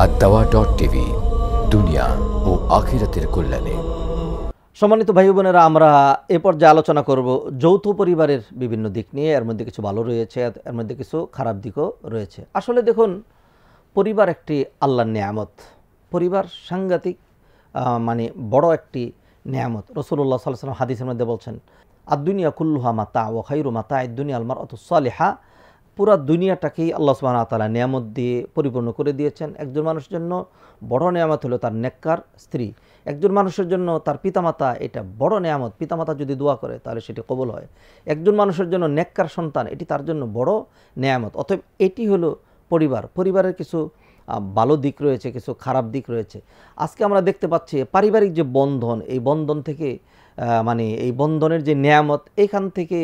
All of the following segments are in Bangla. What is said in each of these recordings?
ANTI-PIRACY দুনিয়া ও আখিরাতের কল্যাণে। সম্মানিত ভাই বোনেরা, আমরা এ পর্যায়ে আলোচনা করব যৌথ পরিবারের বিভিন্ন দিক নিয়ে। এর মধ্যে কিছু ভালো রয়েছে, এর মধ্যে কিছু খারাপ দিকও রয়েছে। আসলে দেখুন, পরিবার একটি আল্লাহর নেয়ামত। পরিবার সাংঘাতিক বড় একটি নেয়ামত। রাসূলুল্লাহ সাল্লাল্লাহু আলাইহি ওয়াসাল্লাম হাদিসের মধ্যে বলছেন, আদ-দুনিয়া কুল্লুহা মাতা ওয়া খায়রু মাতা'আদ দুনিয়া আল মারআতু সালিহা। পুরা দুনিয়াটাকেই আল্লাহ সুবহানাহু ওয়া তাআলা নেয়ামত দিয়ে পরিপূর্ণ করে দিয়েছেন। একজন মানুষের জন্য বড় নেয়ামত হলো তার নেককার স্ত্রী। একজন মানুষের জন্য তার পিতামাতা, এটা বড় নেয়ামত। পিতামাতা যদি দোয়া করে তাহলে সেটি কবুল হয়। একজন মানুষের জন্য নেককার সন্তান, এটি তার জন্য বড় নেয়ামত। অতএব এটি হলো পরিবার। পরিবারের কিছু ভালো দিক রয়েছে, কিছু খারাপ দিক রয়েছে। আজকে আমরা দেখতে পাচ্ছি পারিবারিক যে বন্ধন, এই বন্ধন থেকে এই বন্ধনের যে নেয়ামত, এখান থেকে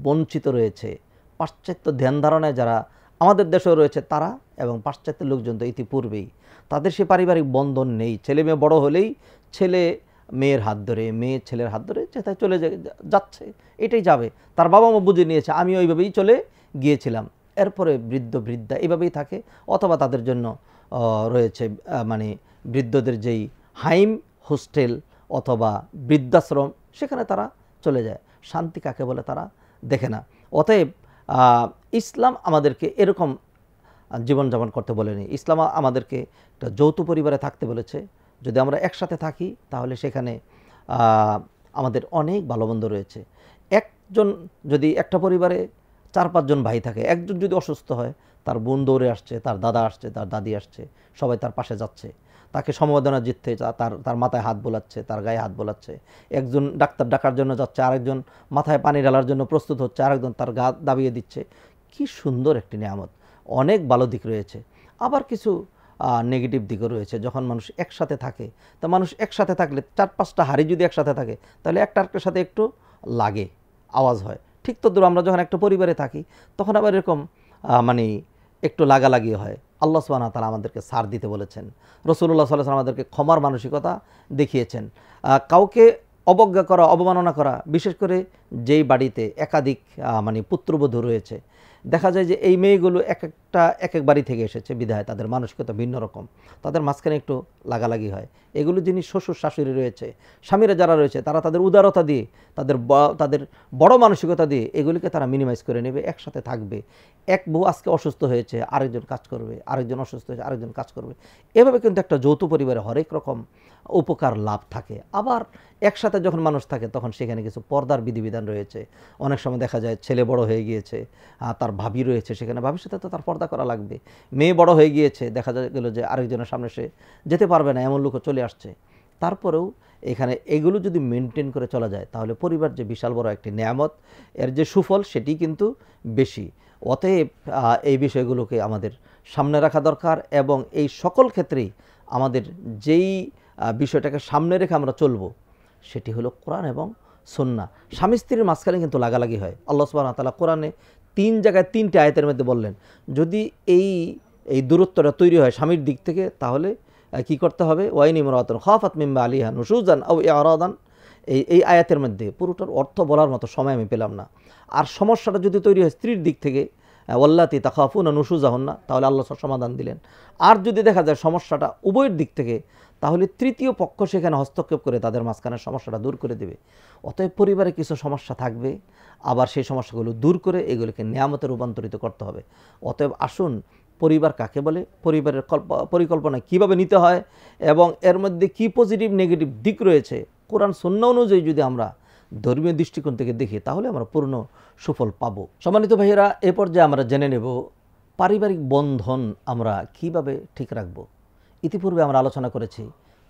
বঞ্চিত রয়েছে পাশ্চাত্য ধ্যান ধারণায় যারা আমাদের দেশেও রয়েছে তারা, এবং পাশ্চাত্যের লোকজন তো ইতিপূর্বেই। তাদের সে পারিবারিক বন্ধন নেই। ছেলে মেয়ে বড় হলেই ছেলে মেয়ের হাত ধরে, মেয়ে ছেলের হাত ধরে যেথায় চলে যাচ্ছে, এটাই যাবে। তার বাবা মা বুঝে নিয়েছে, আমি ওইভাবেই চলে গিয়েছিলাম। এরপরে বৃদ্ধ বৃদ্ধা এভাবেই থাকে, অথবা তাদের জন্য রয়েছে বৃদ্ধদের যেই হাইম, হোস্টেল অথবা বৃদ্ধাশ্রম, সেখানে তারা চলে যায়। শান্তি কাকে বলে তারা দেখে না। অতএব ইসলাম আমাদেরকে এরকম জীবনযাপন করতে বলেনি। ইসলাম আমাদেরকে একটা যৌথ পরিবারে থাকতে বলেছে। যদি আমরা একসাথে থাকি তাহলে সেখানে আমাদের অনেক ভালো মন্দ রয়েছে। একজন যদি একটা পরিবারে 4-5 জন ভাই থাকে, একজন যদি অসুস্থ হয়, তার বোন দৌড়ে আসছে, তার দাদা আসছে, তার দাদি আসছে, সবাই তার পাশে যাচ্ছে, তাকে সমবেদনা জিততে তার মাথায় হাত বোলাচ্ছে, তার গায়ে হাত বোলাচ্ছে। একজন ডাক্তার ডাকার জন্য যাচ্ছে, আরেকজন মাথায় পানি ঢালার জন্য প্রস্তুত হচ্ছে, আরেকজন তার গা দাবিয়ে দিচ্ছে। কি সুন্দর একটি নেয়ামত। অনেক ভালো দিক রয়েছে, আবার কিছু নেগেটিভ দিকও রয়েছে। যখন মানুষ একসাথে থাকে, তা মানুষ একসাথে থাকলে 4-5টা হাঁড়ি যদি একসাথে থাকে তাহলে একটা আরেকটার সাথে একটু লাগে, আওয়াজ হয়। ঠিক তদ্রুপ আমরা যখন একটা পরিবারে থাকি তখন আবার এরকম একটু লাগালাগি হয়। আল্লাহ সুবহানাহু ওয়া তাআলা আমাদেরকে ছাড় দিতে বলেছেন। রাসূলুল্লাহ সাল্লাল্লাহু আলাইহি ওয়াসাল্লাম আমাদেরকে ক্ষমার মানসিকতা দেখিয়েছেন। কাউকে অবজ্ঞা করা, অবমাননা করা, বিশেষ করে যেই বাড়িতে একাধিক পুত্রবধূ রয়েছে, দেখা যায় যে এই মেয়েগুলো এক এক বাড়ি থেকে এসেছে বিধায় তাদের মানসিকতা ভিন্ন রকম, তাদের মাঝখানে একটু লাগালাগি হয়। এগুলো যিনি শ্বশুর শাশুড়ি রয়েছে, স্বামীরা যারা রয়েছে, তারা তাদের উদারতা দিয়ে, তাদের বড় মানসিকতা দিয়ে এগুলিকে তারা মিনিমাইজ করে নেবে, একসাথে থাকবে। এক বউ আজকে অসুস্থ হয়েছে, আরেকজন কাজ করবে, আরেকজন অসুস্থ হয়েছে, আরেকজন কাজ করবে। এভাবে কিন্তু একটা যৌথ পরিবারে হরেক রকম উপকার লাভ থাকে। আবার একসাথে যখন মানুষ থাকে তখন সেখানে কিছু পর্দার বিধিবিধান রয়েছে। অনেক সময় দেখা যায় ছেলে বড় হয়ে গিয়েছে, তার ভাবি রয়েছে, সেখানে ভাবির সাথে তো তার পর্দা করা লাগবে। মেয়ে বড় হয়ে গিয়েছে, দেখা গেল যে আরেকজনের সামনে সে যেতে পারবে না, এমন লোকও চলে আসছে। তারপরেও এখানে এগুলো যদি মেনটেন করে চলা যায় তাহলে পরিবার যে বিশাল বড় একটি নেয়ামত, এর যে সুফল সেটি কিন্তু বেশি। অতএব এই বিষয়গুলোকে আমাদের সামনে রাখা দরকার, এবং এই সকল ক্ষেত্রেই আমাদের যেই বিষয়টাকে সামনে রেখে আমরা চলব সেটি হলো কোরআন এবং সুন্নাহ। স্বামী স্ত্রীর মাঝখানে কিন্তু লাগালাগি হয়। আল্লাহ সুবহানাহু ওয়া তাআলা কোরআনে 3 জায়গায় 3টে আয়াতের মধ্যে বললেন, যদি এই দূরত্বটা তৈরি হয় স্বামীর দিক থেকে, তাহলে কি করতে হবে? ওয়াইন ইমরাতুন খাফাত মিন বালিহা নুশুজান আও ইরাদান। এই আয়াতের মধ্যে পুরোটার অর্থ বলার মতো সময় আমি পেলাম না। আর সমস্যাটা যদি তৈরি হয় স্ত্রীর দিক থেকে, ওয়াল্লাতি তাখাফুনা নুশুজাহুন্না, তাহলে আল্লাহ সমাধান দিলেন। আর যদি দেখা যায় সমস্যাটা উভয়ের দিক থেকে, তাহলে তৃতীয় পক্ষ সেখানে হস্তক্ষেপ করে তাদের মাঝখানে সমস্যাটা দূর করে দেবে। অতএব পরিবারে কিছু সমস্যা থাকবে, আবার সেই সমস্যাগুলো দূর করে এগুলোকে নিয়ামতে রূপান্তরিত করতে হবে। অতএব আসুন, পরিবার কাকে বলে, পরিবারের পরিকল্পনা কিভাবে নিতে হয়, এবং এর মধ্যে কি পজিটিভ নেগেটিভ দিক রয়েছে, কোরআন সুন্নাহ অনুযায়ী যদি আমরা ধর্মীয় দৃষ্টিকোণ থেকে দেখি তাহলে আমরা পূর্ণ সুফল পাবো। সম্মানিত ভাইয়েরা, এ পর্যায়ে আমরা জেনে নেব পারিবারিক বন্ধন আমরা কিভাবে ঠিক রাখব। ইতিপূর্বে আমরা আলোচনা করেছি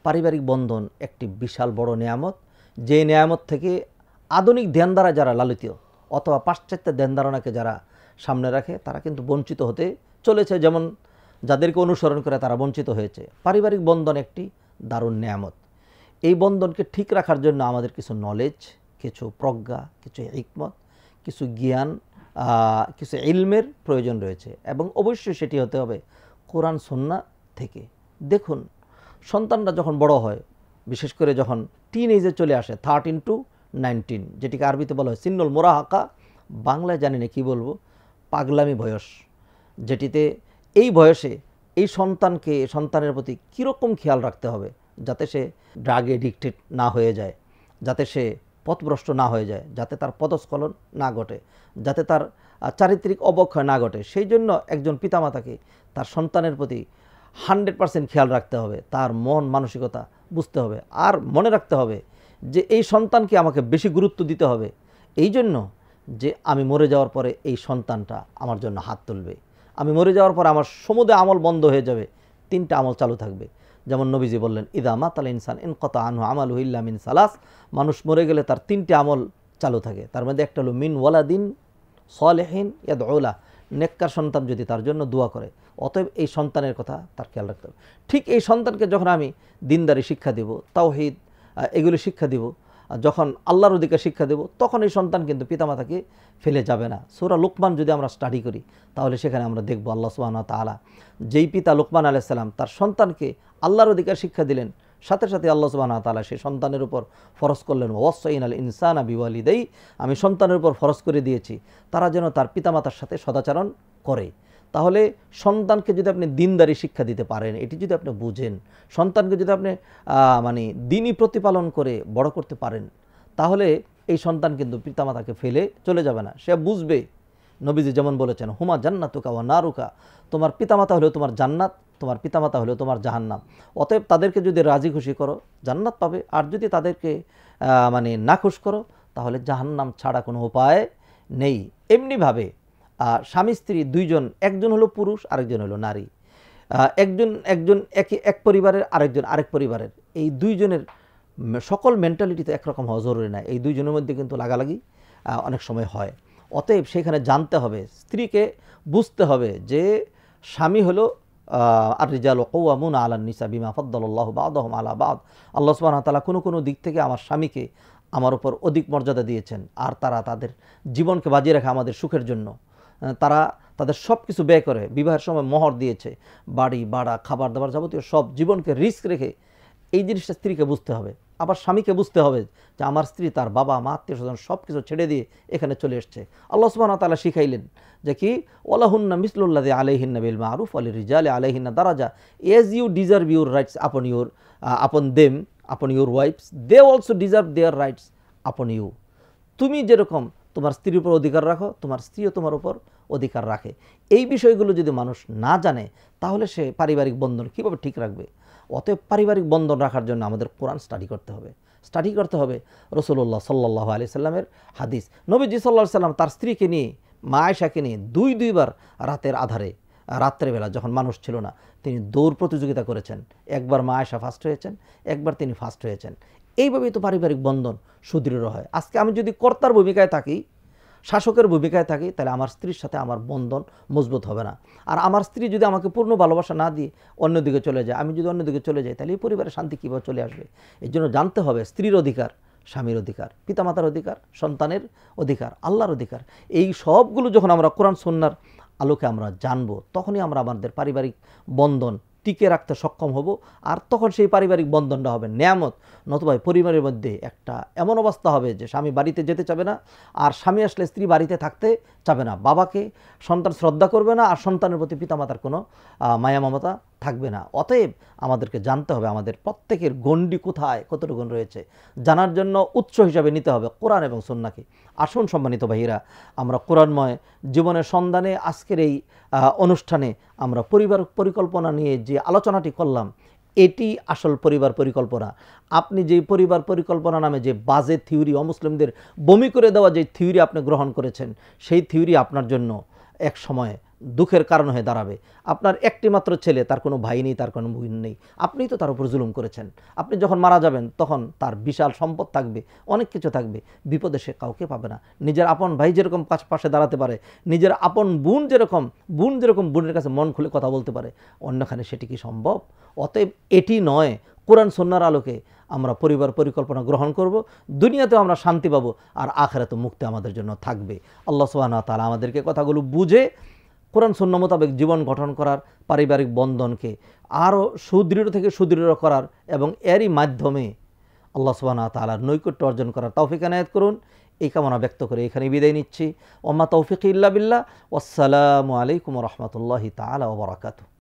পারিবারিক বন্ধন একটি বিশাল বড় নেয়ামত, যে নেয়ামত থেকে আধুনিক ধ্যান ধারা যারা লালিত অথবা পাশ্চাত্যের ধ্যান ধারণাকে যারা সামনে রাখে তারা কিন্তু বঞ্চিত হতে চলেছে, যেমন যাদেরকে অনুসরণ করে তারা বঞ্চিত হয়েছে। পারিবারিক বন্ধন একটি দারুণ নেয়ামত। এই বন্ধনকে ঠিক রাখার জন্য আমাদের কিছু নলেজ, কিছু প্রজ্ঞা, কিছু হিকমত, কিছু জ্ঞান, কিছু ইলমের প্রয়োজন রয়েছে, এবং অবশ্যই সেটি হতে হবে কোরআন সুন্নাহ থেকে। দেখুন, সন্তানরা যখন বড় হয়, বিশেষ করে যখন টিন এজে চলে আসে 13 to 19, যেটিকে আরবিতে বলা হয় সিন্নুল মুরাহাকা, বাংলায় জানি না কী বলবো, পাগলামি বয়স, যেটিতে এই বয়সে এই সন্তানের প্রতি কীরকম খেয়াল রাখতে হবে যাতে সে ড্রাগে এডিক্টেড না হয়ে যায়, যাতে সে পথভ্রষ্ট না হয়ে যায়, যাতে তার পদস্খলন না ঘটে, যাতে তার চারিত্রিক অবক্ষয় না ঘটে। সেই জন্য একজন পিতামাতাকে তার সন্তানের প্রতি 100% খেয়াল রাখতে হবে, তার মন মানসিকতা বুঝতে হবে। আর মনে রাখতে হবে যে এই সন্তানকে আমাকে বেশি গুরুত্ব দিতে হবে, এই জন্য যে আমি মরে যাওয়ার পরে এই সন্তানটা আমার জন্য হাত তুলবে। আমি মরে যাওয়ার পর আমার সমুদয় আমল বন্ধ হয়ে যাবে, 3টা আমল চালু থাকবে। যেমন নবীজি বললেন, ইদা মাতাল ইনসান ইনকাতা আনহু আমালুহু ইল্লা মিন সালাস, মানুষ মরে গেলে তার 3টে আমল চালু থাকে। তার মধ্যে একটা হলো মিন ওয়ালাদিন সালেহিন ইয়াদউ লাহু, নেককার সন্তান যদি তার জন্য দোয়া করে। অতএব এই সন্তানের কথা তার খেয়াল রাখতে হবে। ঠিক এই সন্তানকে যখন আমি দিনদারি শিক্ষা দেব, তাওহীদ এগুলি শিক্ষা দেব, যখন আল্লাহর অধিকার শিক্ষা দেব, তখন এই সন্তান কিন্তু পিতামাতাকে ফেলে যাবে না। সূরা লুকমান যদি আমরা স্টাডি করি তাহলে সেখানে আমরা দেখব আল্লাহ সুবহানাহু ওয়া তাআলা যেই পিতা লুকমান আলাইহিস সালাম তার সন্তানকে আল্লাহর অধিকার শিক্ষা দিলেন, সাথে সাথে আল্লাহ সুবহানাহু ওয়া তাআলা সেই সন্তানের উপর ফরজ করলেন, ওয়াসাইনাল ইনসানা বিওয়ালিদাই, আমি সন্তানের উপর ফরজ করে দিয়েছি তারা যেন তার পিতামাতার সাথে সদাচরণ করে। তাহলে সন্তানকে যদি আপনি দিনদারি শিক্ষা দিতে পারেন, এটি যদি আপনি বুঝেন, সন্তানকে যদি আপনি মানে দিনই প্রতিপালন করে বড় করতে পারেন, তাহলে এই সন্তান কিন্তু পিতামাতাকে ফেলে চলে যাবে না, সে বুঝবে। নবীজি যেমন বলেছেন, হুমা জান্নাতুকা ওয়া নারুকা, তোমার পিতামাতা হলেও তোমার জান্নাত, তোমার পিতামাতা হলেও তোমার জাহান্নাম। অতএব তাদেরকে যদি রাজি খুশি করো জান্নাত পাবে, আর যদি তাদেরকে মানে নাখুশ করো তাহলে জাহান্নাম ছাড়া কোনো উপায় নেই। এমনিভাবে স্বামী স্ত্রী দুইজন, একজন হলো পুরুষ আরেকজন হলো নারী, একজন এক পরিবারের, আরেকজন আরেক পরিবারের, এই দুইজনের সকল মেন্টালিটি তো একরকম হওয়া জরুরি না, এই দুইজনের মধ্যে কিন্তু লাগালাগি অনেক সময় হয়। অতএব সেখানে জানতে হবে, স্ত্রীকে বুঝতে হবে যে স্বামী হলো আর রিজালু কাওয়ামুনা আলান নিসা বিমা ফাদ্দালাল্লাহু বা'দাহুম আলা বা'দ, আল্লাহ সুবহানাহু ওয়া তাআলা কোনো দিক থেকে আমার স্বামীকে আমার উপর অধিক মর্যাদা দিয়েছেন, আর তারা তাদের জীবনকে বাজিয়ে রাখে আমাদের সুখের জন্য। তারা তাদের সব কিছু ব্যয় করে, বিবাহের সময় মোহর দিয়েছে, বাড়ি ভাড়া খাবার দাবার যাবতীয় সব, জীবনকে রিস্ক রেখে। এই জিনিসটা স্ত্রীকে বুঝতে হবে। আবার স্বামীকে বুঝতে হবে যে আমার স্ত্রী তার বাবা মা আত্মীয় স্বজন সব কিছু ছেড়ে দিয়ে এখানে চলে এসছে। আল্লাহ সুবহানাহু ওয়া তাআলা শিখাইলেন যে কি, ওয়ালাহুন্না মিসলুল্লাযী আলাইহিন্না বিল মা'রুফ ওয়া লিরিজালি আলাইহিন্না দারাজা, as you deserve your rights upon them, upon your wives, they also deserve their rights upon you. তুমি যেরকম তোমার স্ত্রীর উপর অধিকার রাখো, তোমার স্ত্রীও তোমার উপর অধিকার রাখে। এই বিষয়গুলো যদি মানুষ না জানে তাহলে সে পারিবারিক বন্ধন কীভাবে ঠিক রাখবে? অতএব পারিবারিক বন্ধন রাখার জন্য আমাদের কোরআন স্টাডি করতে হবে রাসূলুল্লাহ সাল্লাল্লাহু আলাইহি সাল্লামের হাদিস। নবীজি সাল্লাল্লাহু আলাইহি সাল্লাম তার স্ত্রীকে নিয়ে, মা আয়েশাকে নিয়ে দুইবার রাতের আধারে, রাত্রেবেলা যখন মানুষ ছিল না, তিনি দৌড় প্রতিযোগিতা করেছেন। একবার মা আয়েশা ফার্স্ট হয়েছেন, একবার তিনি ফার্স্ট হয়েছেন। এইভাবেই তো পারিবারিক বন্ধন সুদৃঢ় হয়। আজকে আমি যদি কর্তার ভূমিকায় থাকি, শাসকের ভূমিকায় থাকি, তাহলে আমার স্ত্রীর সাথে আমার বন্ধন মজবুত হবে না। আর আমার স্ত্রী যদি আমাকে পূর্ণ ভালোবাসা না দিয়ে অন্যদিকে চলে যায়, আমি যদি অন্যদিকে চলে যাই, তাহলে এই পরিবারের শান্তি কীভাবে চলে আসবে? এই জন্য জানতে হবে স্ত্রীর অধিকার, স্বামীর অধিকার, পিতামাতার অধিকার, সন্তানের অধিকার, আল্লাহর অধিকার। এই সবগুলো যখন আমরা কোরআন সুন্নাহর আলোকে আমরা জানবো, তখনই আমরা আমাদের পারিবারিক বন্ধন টিকে রাখতে সক্ষম হব। আর তখন সেই পারিবারিক বন্ধনটা হবে নেয়ামত। নতুবা পরিবারের মধ্যে একটা এমন অবস্থা হবে যে স্বামী বাড়িতে যেতে চাবে না, আর স্বামী আসলে স্ত্রী বাড়িতে থাকতে চাবে না, বাবাকে সন্তান শ্রদ্ধা করবে না, আর সন্তানের প্রতি পিতামাতার কোনো মায়া মমতা থাকবে না। অতএব আমাদেরকে জানতে হবে আমাদের প্রত্যেকের গণ্ডি কোথায়, কতটুকু রয়েছে, জানার জন্য উৎস হিসাবে নিতে হবে কোরআন এবং সুন্নাহকে। আসুন সম্মানিত ভাইরা, আমরা কোরআনময় জীবনের সন্ধানে আজকের এই অনুষ্ঠানে আমরা পরিবার পরিকল্পনা নিয়ে যে আলোচনাটি করলাম, এটি আসল পরিবার পরিকল্পনা। আপনি যে পরিবার পরিকল্পনা নামে যে বাজে থিওরি, অমুসলিমদের বমি করে দেওয়া যে থিওরি আপনি গ্রহণ করেছেন, সেই থিওরি আপনার জন্য এক সময় দুঃখের কারণ হয়ে দাঁড়াবে। আপনার একটি মাত্র ছেলে, তার কোনো ভাই নেই, তার কোনো বোন নেই, আপনিই তো তার উপর জুলুম করেছেন। আপনি যখন মারা যাবেন তখন তার বিশাল সম্পদ থাকবে, অনেক কিছু থাকবে, বিপদে সে কাউকে পাবে না। নিজের আপন ভাই যেরকম পাশে দাঁড়াতে পারে, নিজের আপন বোন যেরকম বোনের কাছে মন খুলে কথা বলতে পারে, অন্যখানে সেটি কি সম্ভব? অতএব এটি নয়, কোরআন সুন্নাহর আলোকে আমরা পরিবার পরিকল্পনা গ্রহণ করব, দুনিয়াতেও আমরা শান্তি পাবো, আর আখিরাতে মুক্তি আমাদের জন্য থাকবে। আল্লাহ সুবহানাহু ওয়া তাআলা আমাদেরকে কথাগুলো বুঝে কোরআন সুন্নাহ মোতাবেক জীবন গঠন করার, পারিবারিক বন্ধনকে আরও সুদৃঢ় থেকে সুদৃঢ় করার এবং এরই মাধ্যমে আল্লাহ সুবহানাহু ওয়া তাআলার নৈকট্য অর্জন করার তৌফিক এনায়েত করুন। এই কামনা ব্যক্ত করে এখানে বিদায় নিচ্ছি। ওয়া মা তৌফিক ইল্লা বিল্লাহ। ওয়াসসালামু আলাইকুম ওয়া রাহমাতুল্লাহি তাআলা ওয়া বারাকাতুহু।